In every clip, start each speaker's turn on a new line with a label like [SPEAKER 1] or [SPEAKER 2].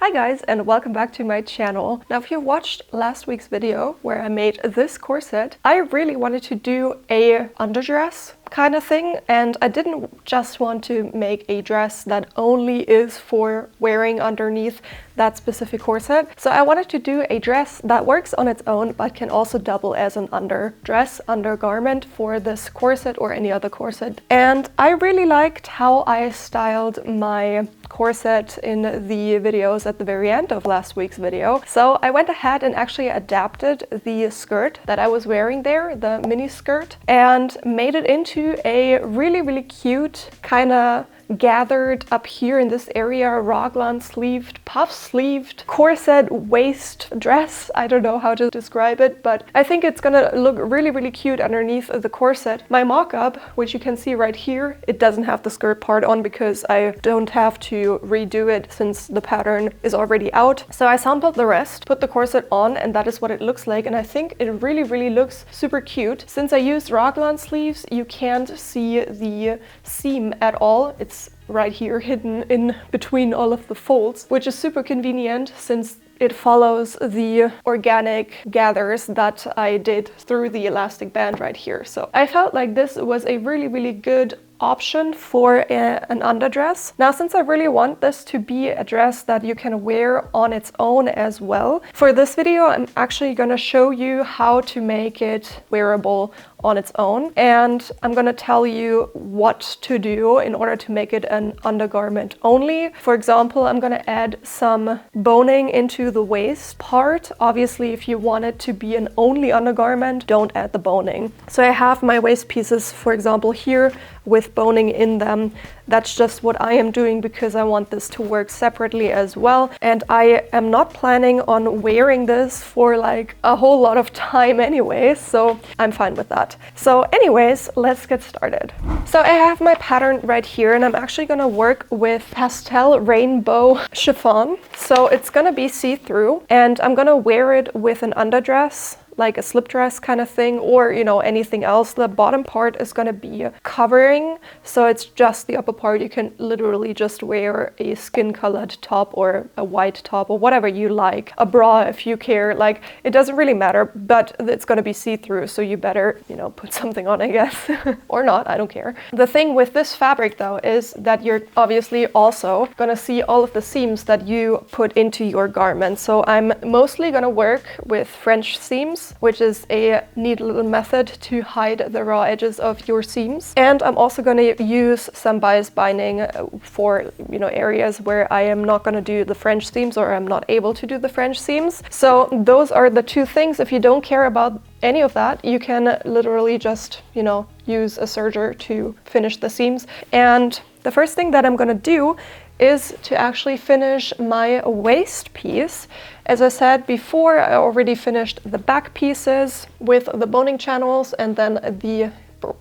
[SPEAKER 1] Hi guys, and welcome back to my channel. Now if you watched last week's video where I made this corset, I really wanted to do a underdress kind of thing, and I didn't just want to make a dress that only is for wearing underneath that specific corset. So I wanted to do a dress that works on its own but can also double as an underdress, undergarment for this corset or any other corset. And I really liked how I styled my corset in the videos at the very end of last week's video. So I went ahead and actually adapted the skirt that I was wearing there, the mini skirt, and made it into a really cute kind of gathered up here in this area raglan sleeved, puff sleeved corset waist dress. I don't know how to describe it, but I think it's gonna look really cute underneath the corset. My mock-up, which you can see right here, it doesn't have the skirt part on because I don't have to redo it since the pattern is already out. So I sampled the rest, put the corset on, and that is what it looks like, and I think it really looks super cute. Since I used raglan sleeves, you can't see the seam at all. It's right here hidden in between all of the folds, which is super convenient since it follows the organic gathers that I did through the elastic band right here. So I felt like this was a really good option for an underdress. Now, since I really want this to be a dress that you can wear on its own as well, for this video I'm actually gonna show you how to make it wearable on its own, and I'm gonna tell you what to do in order to make it an undergarment only. For example, I'm gonna add some boning into the waist part. Obviously, if you want it to be an only undergarment, don't add the boning. So I have my waist pieces, for example, here with boning in them. That's just what I am doing because I want this to work separately as well. And I am not planning on wearing this for like a whole lot of time anyway, so I'm fine with that. So anyways, let's get started. So I have my pattern right here, and I'm actually gonna work with pastel rainbow chiffon. So it's gonna be see-through, and I'm gonna wear it with an underdress, like a slip dress kind of thing, or anything else. The bottom part is going to be covering, so it's just the upper part. You can literally just wear a skin colored top or a white top or whatever you like, a bra if you care, like it doesn't really matter, but it's going to be see-through, so you better put something on, I guess. Or not, I don't care. The thing with this fabric though is that you're obviously also going to see all of the seams that you put into your garment. So I'm mostly going to work with French seams, which is a neat little method to hide the raw edges of your seams. And I'm also going to use some bias binding for areas where I am not going to do the French seams, or I'm not able to do the French seams. So those are the two things. If you don't care about any of that, you can literally just use a serger to finish the seams. And the first thing that I'm going to do is to actually finish my waist piece. As I said before, I already finished the back pieces with the boning channels and then the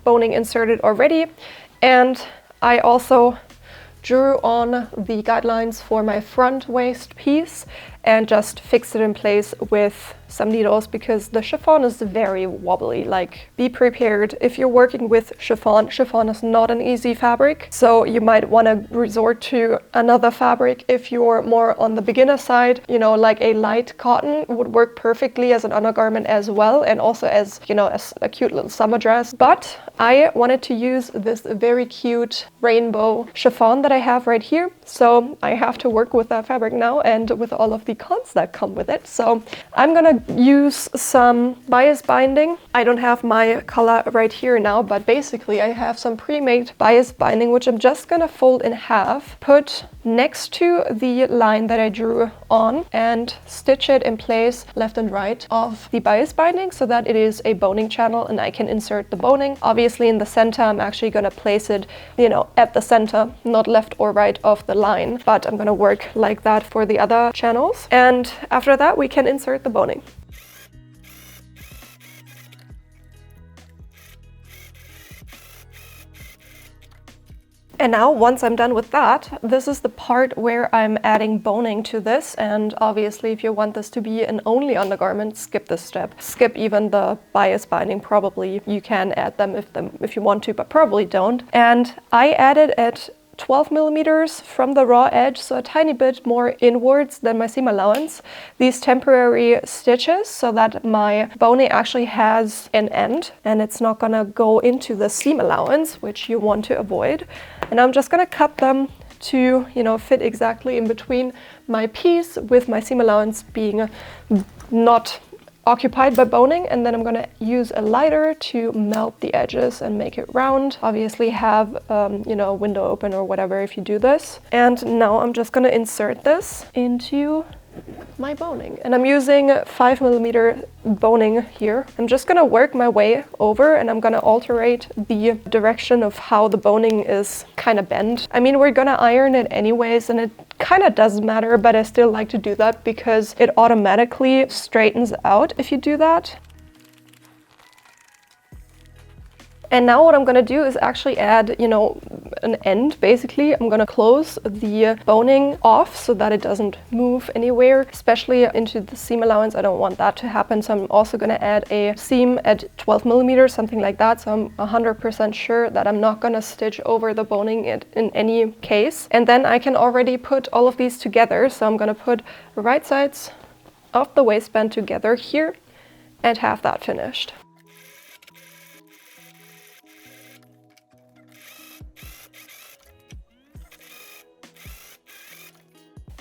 [SPEAKER 1] boning inserted already. And I also drew on the guidelines for my front waist piece and just fixed it in place with some needles because the chiffon is very wobbly. Like, be prepared if you're working with chiffon. Chiffon is not an easy fabric, so you might want to resort to another fabric if you're more on the beginner side. Like a light cotton would work perfectly as an undergarment as well, and also as as a cute little summer dress. But I wanted to use this very cute rainbow chiffon that I have right here, so I have to work with that fabric now and with all of the cons that come with it. So I'm gonna use some bias binding. I don't have my color right here now, but basically I have some pre-made bias binding, which I'm just gonna fold in half, put next to the line that I drew on, and stitch it in place left and right of the bias binding so that it is a boning channel and I can insert the boning. Obviously in the center, I'm actually gonna place it at the center, not left or right of the line, but I'm gonna work like that for the other channels. And after that, we can insert the boning. And now, once I'm done with that, this is the part where I'm adding boning to this. And obviously, if you want this to be an only undergarment, skip this step. Skip even the bias binding. Probably you can add them if you want to, but probably don't. And I added it 12 millimeters from the raw edge, so a tiny bit more inwards than my seam allowance, these temporary stitches so that my boning actually has an end and it's not gonna go into the seam allowance, which you want to avoid. And I'm just gonna cut them to, you know, fit exactly in between my piece with my seam allowance being not occupied by boning. And then I'm gonna use a lighter to melt the edges and make it round. Obviously have, you know, a window open or whatever if you do this. And now I'm just gonna insert this into my boning, and I'm using 5 millimeter boning here. I'm just gonna work my way over and I'm gonna alterate the direction of how the boning is kind of bent. I mean, we're gonna iron it anyways and it kind of doesn't matter, but I still like to do that because it automatically straightens out if you do that. And now what I'm gonna do is actually add, you know, an end basically. I'm gonna close the boning off so that it doesn't move anywhere, especially into the seam allowance. I don't want that to happen. So I'm also gonna add a seam at 12 millimeters, something like that. So I'm 100% sure that I'm not gonna stitch over the boning in any case. And then I can already put all of these together. So I'm gonna put the right sides of the waistband together here and have that finished.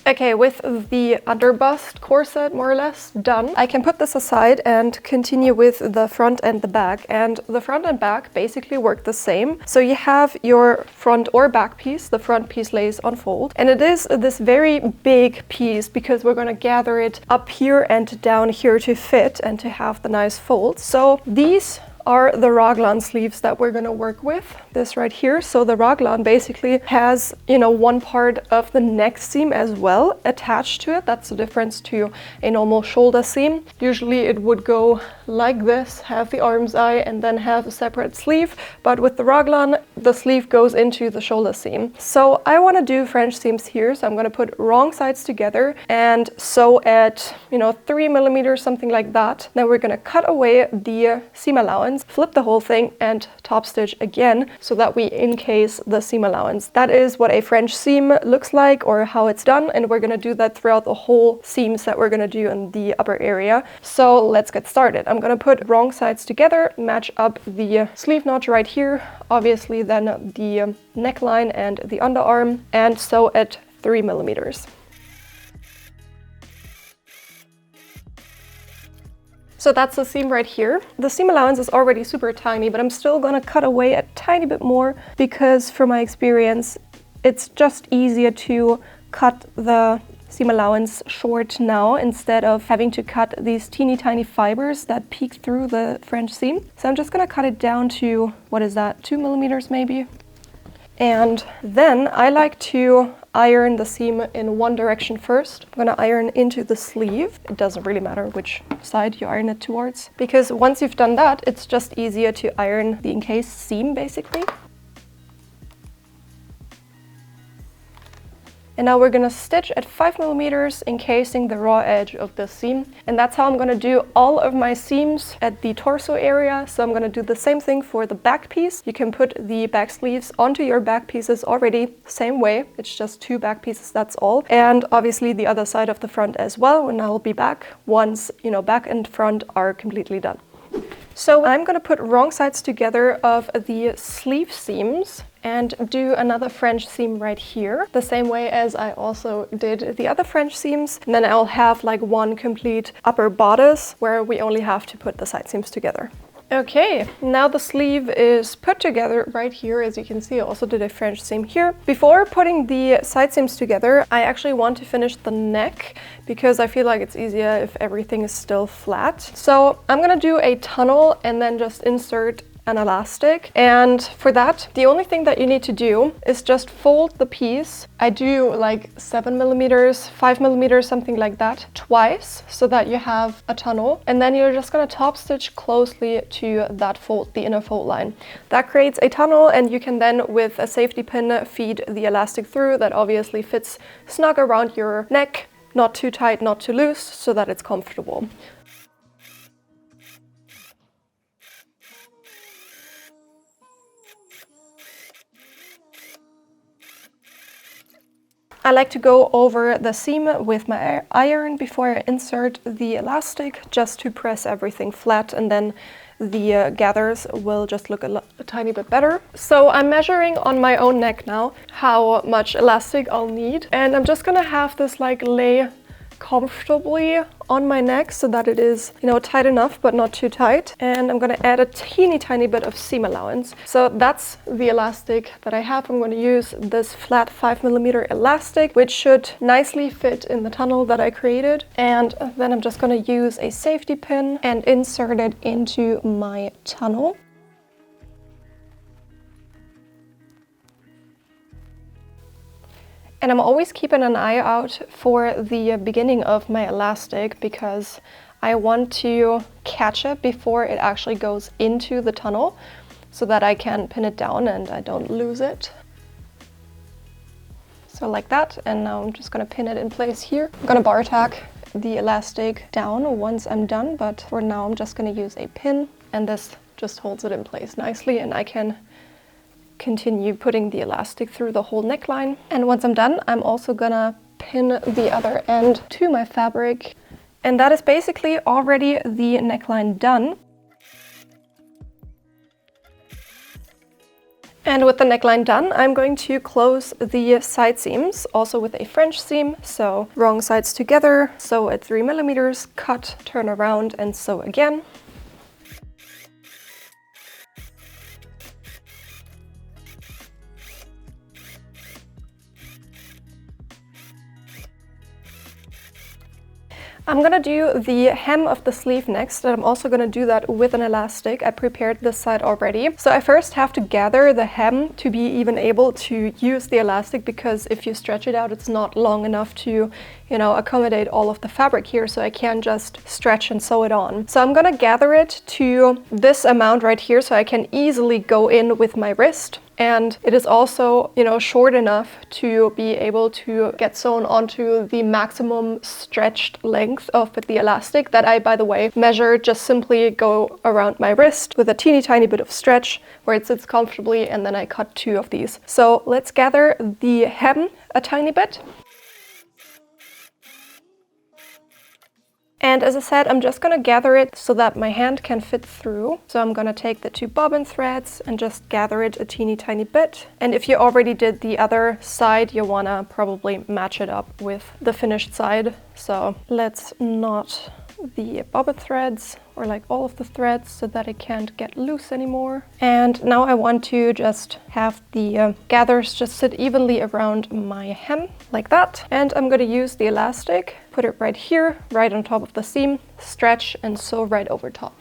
[SPEAKER 1] Okay, with the underbust corset more or less done, I can put this aside and continue with the front and the back. And the front and back basically work the same. So you have your front or back piece. The front piece lays on fold. And it is this very big piece because we're going to gather it up here and down here to fit and to have the nice folds. So these are the raglan sleeves that we're going to work with, this right here. So the raglan basically has, you know, one part of the neck seam as well attached to it. That's the difference to a normal shoulder seam. Usually it would go like this, have the arm's eye and then have a separate sleeve, but with the raglan the sleeve goes into the shoulder seam. So I want to do French seams here, so I'm going to put wrong sides together and sew at, you know, 3 millimeters, something like that. Then we're going to cut away the seam allowance, flip the whole thing and top stitch again so that we encase the seam allowance. That is what a French seam looks like, or how it's done, and we're going to do that throughout the whole seams that we're going to do in the upper area. So let's get started. I'm going to put wrong sides together, match up the sleeve notch right here, obviously then the neckline and the underarm, and sew at 3 millimeters. So that's the seam right here. The seam allowance is already super tiny, but I'm still gonna cut away a tiny bit more because from my experience, it's just easier to cut the seam allowance short now instead of having to cut these teeny tiny fibers that peek through the French seam. So I'm just gonna cut it down to, what is that, 2 millimeters maybe? And then I like to iron the seam in one direction first. I'm gonna iron into the sleeve. It doesn't really matter which side you iron it towards, because once you've done that, it's just easier to iron the encased seam basically. And now we're gonna stitch at 5 millimeters, encasing the raw edge of the seam. And that's how I'm gonna do all of my seams at the torso area. So I'm gonna do the same thing for the back piece. You can put the back sleeves onto your back pieces already, same way. It's just 2 back pieces, that's all. And obviously the other side of the front as well, and I'll be back once, you know, back and front are completely done. So I'm gonna put wrong sides together of the sleeve seams and do another French seam right here, the same way as I also did the other French seams. And then I'll have like one complete upper bodice where we only have to put the side seams together. Okay, now the sleeve is put together right here. As you can see, I also did a French seam here. Before putting the side seams together, I actually want to finish the neck because I feel like it's easier if everything is still flat. So I'm gonna do a tunnel and then just insert an elastic, and for that the only thing that you need to do is just fold the piece. I do like 7 millimeters, 5 millimeters, something like that, twice so that you have a tunnel, and then you're just gonna top stitch closely to that fold, the inner fold line. That creates a tunnel, and you can then with a safety pin feed the elastic through. That obviously fits snug around your neck, not too tight, not too loose, so that it's comfortable. I like to go over the seam with my iron before I insert the elastic, just to press everything flat, and then the gathers will just look a tiny bit better. So I'm measuring on my own neck now how much elastic I'll need, and I'm just gonna have this like lay comfortably on my neck so that it is, you know, tight enough but not too tight. And I'm gonna add a teeny tiny bit of seam allowance. So that's the elastic that I have. I'm gonna use this flat 5mm elastic, which should nicely fit in the tunnel that I created. And then I'm just gonna use a safety pin and insert it into my tunnel. And I'm always keeping an eye out for the beginning of my elastic, because I want to catch it before it actually goes into the tunnel so that I can pin it down and I don't lose it. So like that, and now I'm just gonna pin it in place here. I'm gonna bar tack the elastic down once I'm done, but for now I'm just gonna use a pin, and this just holds it in place nicely, and I can continue putting the elastic through the whole neckline. And once I'm done, I'm also gonna pin the other end to my fabric. And that is basically already the neckline done. And with the neckline done, I'm going to close the side seams, also with a French seam. So wrong sides together, sew at 3mm, cut, turn around, and sew again. I'm gonna do the hem of the sleeve next, and I'm also gonna do that with an elastic. I prepared this side already. So I first have to gather the hem to be even able to use the elastic, because if you stretch it out, it's not long enough to, you know, accommodate all of the fabric here, so I can't just stretch and sew it on. So I'm gonna gather it to this amount right here so I can easily go in with my wrist. And it is also, you know, short enough to be able to get sewn onto the maximum stretched length of the elastic that I, by the way, measure. Just simply go around my wrist with a teeny tiny bit of stretch where it sits comfortably, and then I cut 2 of these. So let's gather the hem a tiny bit. And as I said, I'm just gonna gather it so that my hand can fit through. So I'm gonna take the 2 bobbin threads and just gather it a teeny tiny bit. And if you already did the other side, you wanna probably match it up with the finished side. So let's knot the bobbin threads, or like all of the threads, so that it can't get loose anymore. And now I want to just have the gathers just sit evenly around my hem like that. And I'm going to use the elastic, put it right here, right on top of the seam, stretch and sew right over top.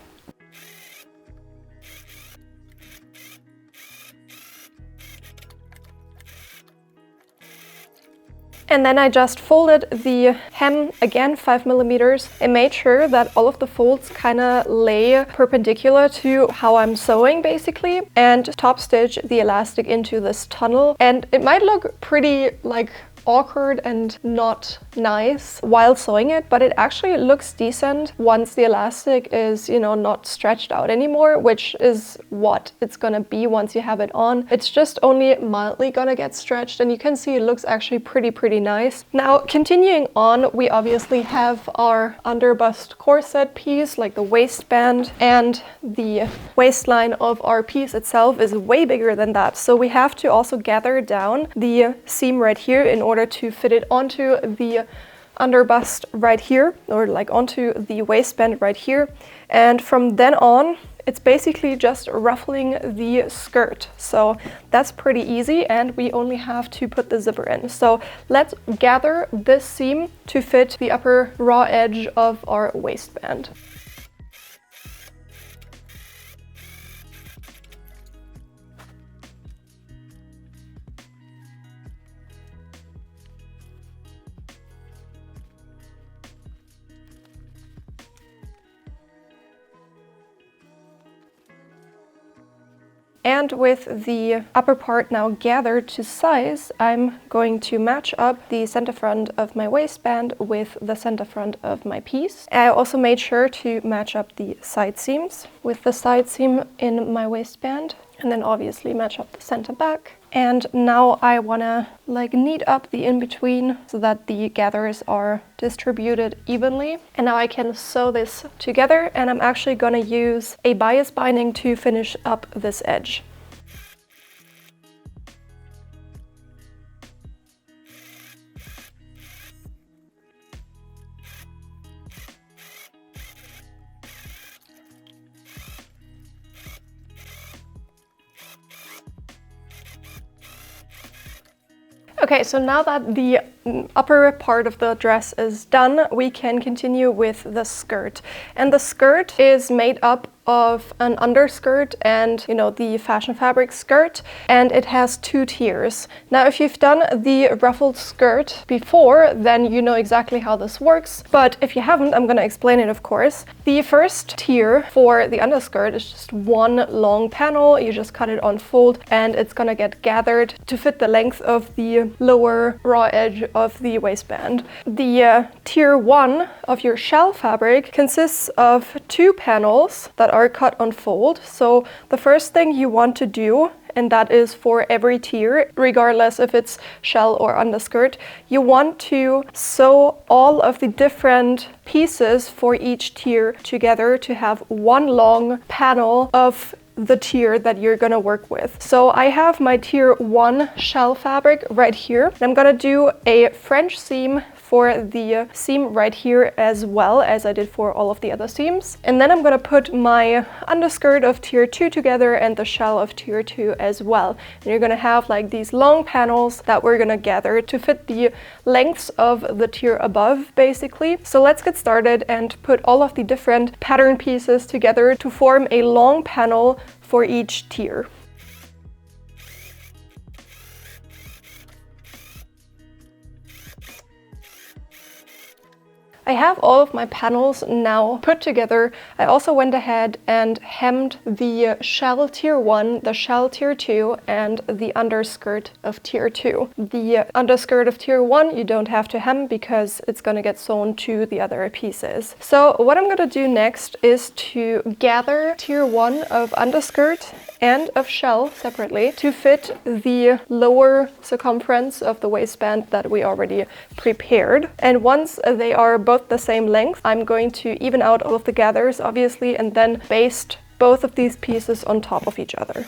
[SPEAKER 1] And then I just folded the hem again 5mm and made sure that all of the folds kind of lay perpendicular to how I'm sewing basically, and top stitch the elastic into this tunnel. And it might look pretty like awkward and not nice while sewing it, but it actually looks decent once the elastic is, you know, not stretched out anymore, which is what it's gonna be once you have it on. It's just only mildly gonna get stretched, and you can see it looks actually pretty nice. Now, continuing on, we obviously have our underbust corset piece, like the waistband, and the waistline of our piece itself is way bigger than that. So we have to also gather down the seam right here in order to fit it onto the underbust right here, or like onto the waistband right here. And from then on, it's basically just ruffling the skirt. So that's pretty easy, and we only have to put the zipper in. So let's gather this seam to fit the upper raw edge of our waistband. And with the upper part now gathered to size, I'm going to match up the center front of my waistband with the center front of my piece. I also made sure to match up the side seams with the side seam in my waistband, and then obviously match up the center back. And now I wanna like knead up the in-between so that the gathers are distributed evenly. And now I can sew this together, and I'm actually gonna use a bias binding to finish up this edge. Okay, so now that the upper part of the dress is done, we can continue with the skirt. And the skirt is made up of an underskirt and, you know, the fashion fabric skirt, and it has 2 tiers. Now, if you've done the ruffled skirt before, then you know exactly how this works. But if you haven't, I'm gonna explain it, of course. The first tier for the underskirt is just one long panel. You just cut it on fold, and it's gonna get gathered to fit the length of the lower raw edge of the waistband. The tier 1 of your shell fabric consists of 2 panels that are cut on fold. So the first thing you want to do, and that is for every tier, regardless if it's shell or underskirt, you want to sew all of the different pieces for each tier together to have one long panel of the tier that you're gonna work with. So I have my tier 1 shell fabric right here. I'm gonna do a French seam for the seam right here as well as I did for all of the other seams. And then I'm gonna put my underskirt of tier 2 together and the shell of tier 2 as well. And you're gonna have like these long panels that we're gonna gather to fit the lengths of the tier above, basically. So let's get started and put all of the different pattern pieces together to form a long panel for each tier. I have all of my panels now put together. I also went ahead and hemmed the shell tier 1, the shell tier 2, and the underskirt of tier 2. The underskirt of tier 1 you don't have to hem because it's gonna get sewn to the other pieces. So what I'm gonna do next is to gather tier 1 of underskirt and of shell separately to fit the lower circumference of the waistband that we already prepared. And once they are both the same length, I'm going to even out all of the gathers, obviously, and then baste both of these pieces on top of each other.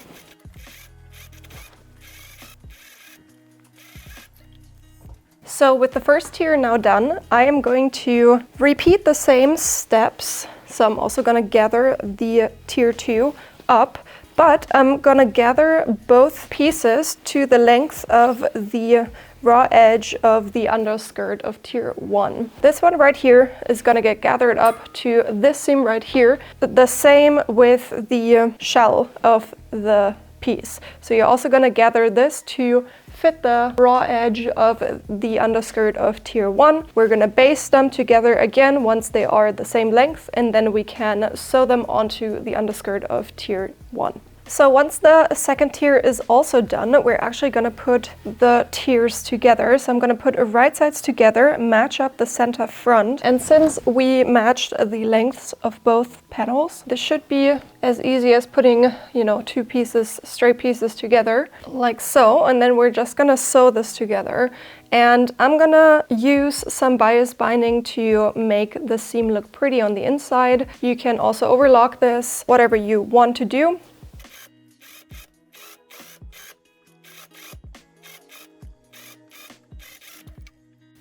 [SPEAKER 1] So with the first tier now done, I am going to repeat the same steps. So I'm also gonna gather the tier 2 up, but I'm gonna gather both pieces to the length of the raw edge of the underskirt of tier 1. This one right here is gonna get gathered up to this seam right here. The same with the shell of the piece. So you're also gonna gather this to fit the raw edge of the underskirt of tier 1. We're gonna baste them together again once they are the same length, and then we can sew them onto the underskirt of tier 1. So once the second tier is also done, we're actually gonna put the tiers together. So I'm gonna put right sides together, match up the center front. And since we matched the lengths of both panels, this should be as easy as putting, you know, 2 pieces, straight pieces together, like so. And then we're just gonna sew this together. And I'm gonna use some bias binding to make the seam look pretty on the inside. You can also overlock this, whatever you want to do.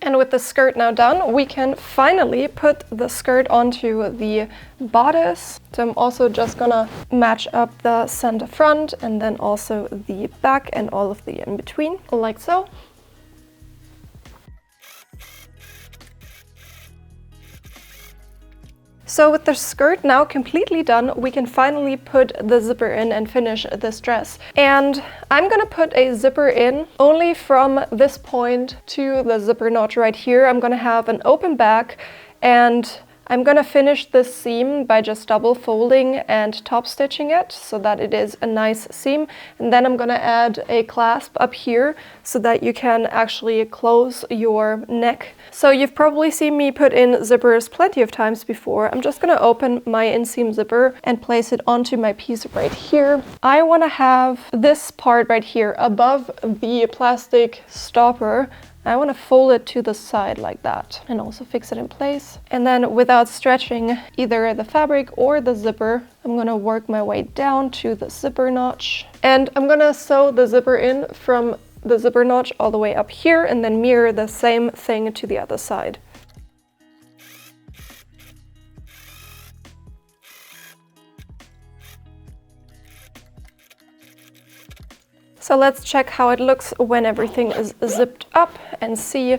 [SPEAKER 1] And with the skirt now done, we can finally put the skirt onto the bodice. So I'm also just gonna match up the center front and then also the back and all of the in-between, like so. So with the skirt now completely done, we can finally put the zipper in and finish this dress. And I'm gonna put a zipper in only from this point to the zipper notch right here. I'm gonna have an open back and I'm gonna finish this seam by just double folding and top stitching it so that it is a nice seam. And then I'm gonna add a clasp up here so that you can actually close your neck. So you've probably seen me put in zippers plenty of times before. I'm just gonna open my inseam zipper and place it onto my piece right here. I wanna have this part right here above the plastic stopper. I want to fold it to the side like that and also fix it in place. And then without stretching either the fabric or the zipper, I'm going to work my way down to the zipper notch. And I'm going to sew the zipper in from the zipper notch all the way up here and then mirror the same thing to the other side. So let's check how it looks when everything is zipped up and see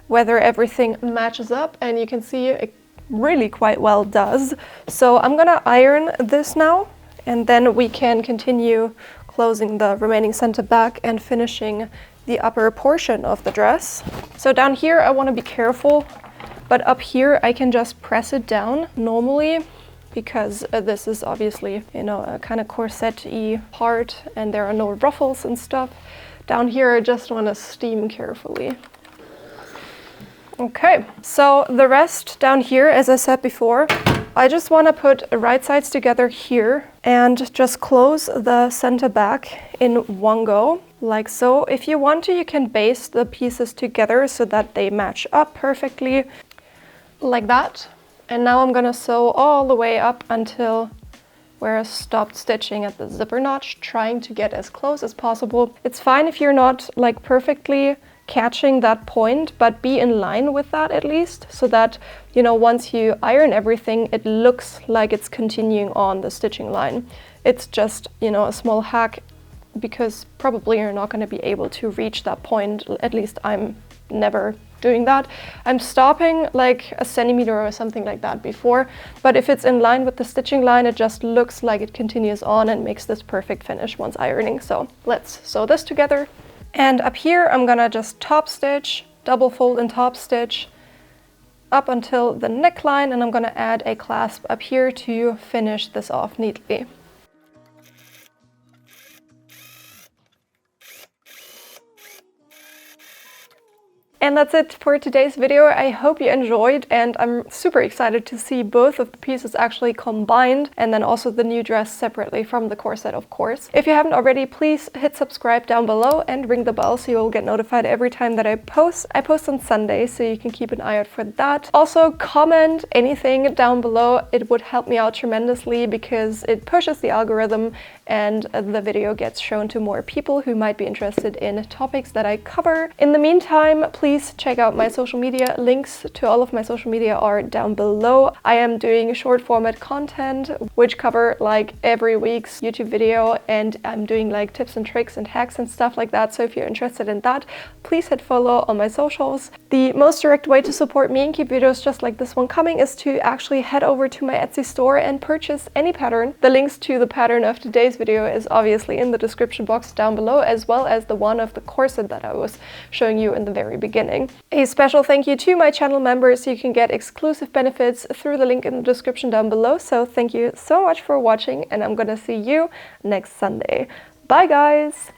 [SPEAKER 1] whether everything matches up. And you can see it really quite well does. So I'm gonna iron this now, and then we can continue closing the remaining center back and finishing the upper portion of the dress. So down here I want to be careful, but up here I can just press it down normally, because this is obviously, you know, a kind of corset-y part and there are no ruffles and stuff. Down here I just want to steam carefully. Okay, so the rest down here, as I said before, I just want to put right sides together here and just close the center back in one go, like so. If you want to, you can baste the pieces together so that they match up perfectly, like that. And now I'm gonna sew all the way up until where I stopped stitching at the zipper notch, trying to get as close as possible. It's fine if you're not like perfectly catching that point, but be in line with that at least, so that, you know, once you iron everything, it looks like it's continuing on the stitching line. It's just, you know, a small hack, because probably you're not gonna be able to reach that point. At least I'm never doing that. I'm stopping like a centimeter or something like that before, but if it's in line with the stitching line, it just looks like it continues on and makes this perfect finish once ironing. So let's sew this together. And up here I'm gonna just top stitch, double fold and top stitch up until the neckline, and I'm gonna add a clasp up here to finish this off neatly. And that's it for today's video. I hope you enjoyed, and I'm super excited to see both of the pieces actually combined, and then also the new dress separately from the corset, of course. If you haven't already, please hit subscribe down below and ring the bell so you'll get notified every time that I post. I post on Sundays, so you can keep an eye out for that. Also, comment anything down below. It would help me out tremendously because it pushes the algorithm and the video gets shown to more people who might be interested in topics that I cover. In the meantime, please check out my social media. Links to all of my social media are down below. I am doing short format content which cover like every week's YouTube video, and I'm doing like tips and tricks and hacks and stuff like that. So if you're interested in that, please hit follow on my socials. The most direct way to support me and keep videos just like this one coming is to actually head over to my Etsy store and purchase any pattern. The links to the pattern of today's video is obviously in the description box down below, as well as the one of the corset that I was showing you in the very beginning. A special thank you to my channel members. You can get exclusive benefits through the link in the description down below. So thank you so much for watching, and I'm gonna see you next Sunday. Bye guys!